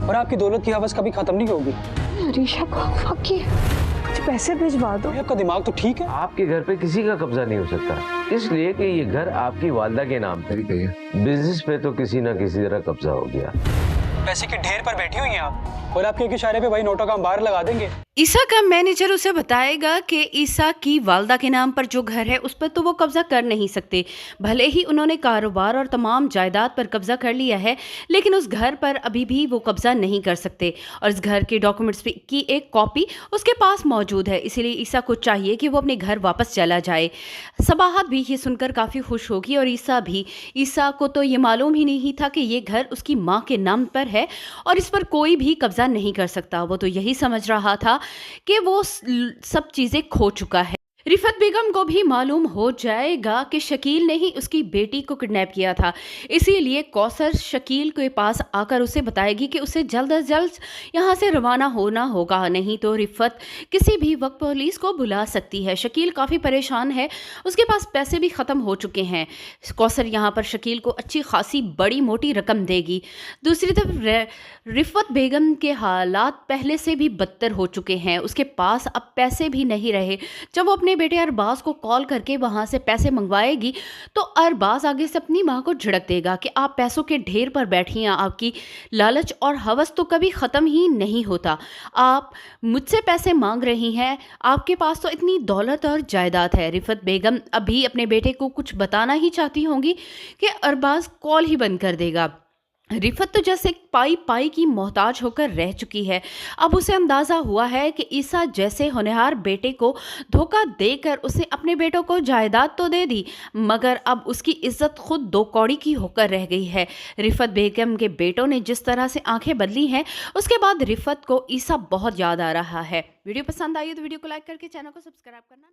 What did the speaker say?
और आपकी दौलत की हवस कभी खत्म नहीं होगी। अरीशा को फकी कुछ पैसे भिजवा दो। आपका दिमाग तो ठीक है। आपके घर पे किसी का कब्जा नहीं हो सकता, इसलिए कि ये घर आपकी वालदा के नाम पे ही है। बिजनेस पे तो किसी ना किसी तरह कब्जा हो गया। पैसे के ढेर पर बैठी हुई हैं आप, और आपके एक इशारे पे भाई नोटों का अंबार लगा देंगे। ईसा का मैनेजर उसे बताएगा कि ईसा की वालदा के नाम पर जो घर है उस पर तो वो कब्जा कर नहीं सकते। भले ही उन्होंने कारोबार और तमाम जायदाद पर कब्जा कर लिया है, लेकिन उस घर पर अभी भी वो कब्जा नहीं कर सकते, और इस घर के डॉक्यूमेंट्स की एक कॉपी उसके पास मौजूद है। इसीलिए ईसा को चाहिए कि वो अपने घर वापस चला जाए। सबाहत भी ये सुनकर काफ़ी खुश होगी, और ईसा भी। ईसा को तो ये मालूम ही नहीं था कि ये घर उसकी माँ के नाम पर है और इस पर कोई भी कब्जा नहीं कर सकता। वो तो यही समझ रहा था कि वो सब चीज़ें खो चुका है। रिफत बेगम को भी मालूम हो जाएगा कि शकील ने ही उसकी बेटी को किडनैप किया था, इसीलिए कौसर शकील के पास आकर उसे बताएगी कि उसे जल्द अज जल्द यहाँ से रवाना होना होगा, नहीं तो रिफत किसी भी वक्त पुलिस को बुला सकती है। शकील काफ़ी परेशान है, उसके पास पैसे भी ख़त्म हो चुके हैं। कौसर यहाँ पर शकील को अच्छी खासी बड़ी मोटी रकम देगी। दूसरी तरफ रिफत बेगम के हालात पहले से भी बदतर हो चुके हैं। उसके पास अब पैसे भी नहीं रहे। जब वो अपने बेटे अरबाज को कॉल करके वहां से पैसे मंगवाएगी तो अरबाज आगे से अपनी मां को झिड़क देगा कि आप पैसों के ढेर पर बैठी हैं, आपकी लालच और हवस तो कभी ख़त्म ही नहीं होता। आप मुझसे पैसे मांग रही हैं, आपके पास तो इतनी दौलत और जायदाद है। रिफत बेगम अभी अपने बेटे को कुछ बताना ही चाहती होंगी कि अरबाज कॉल ही बंद कर देगा। रिफत तो जैसे पाई पाई की मोहताज होकर रह चुकी है। अब उसे अंदाज़ा हुआ है कि ईसा जैसे होनहार बेटे को धोखा देकर उसने अपने बेटों को जायदाद तो दे दी, मगर अब उसकी इज्जत खुद दो कौड़ी की होकर रह गई है। रिफत बेगम के बेटों ने जिस तरह से आंखें बदली हैं, उसके बाद रिफत को ईसा बहुत याद आ रहा है। वीडियो पसंद आई तो वीडियो को लाइक करके चैनल को सब्सक्राइब करना।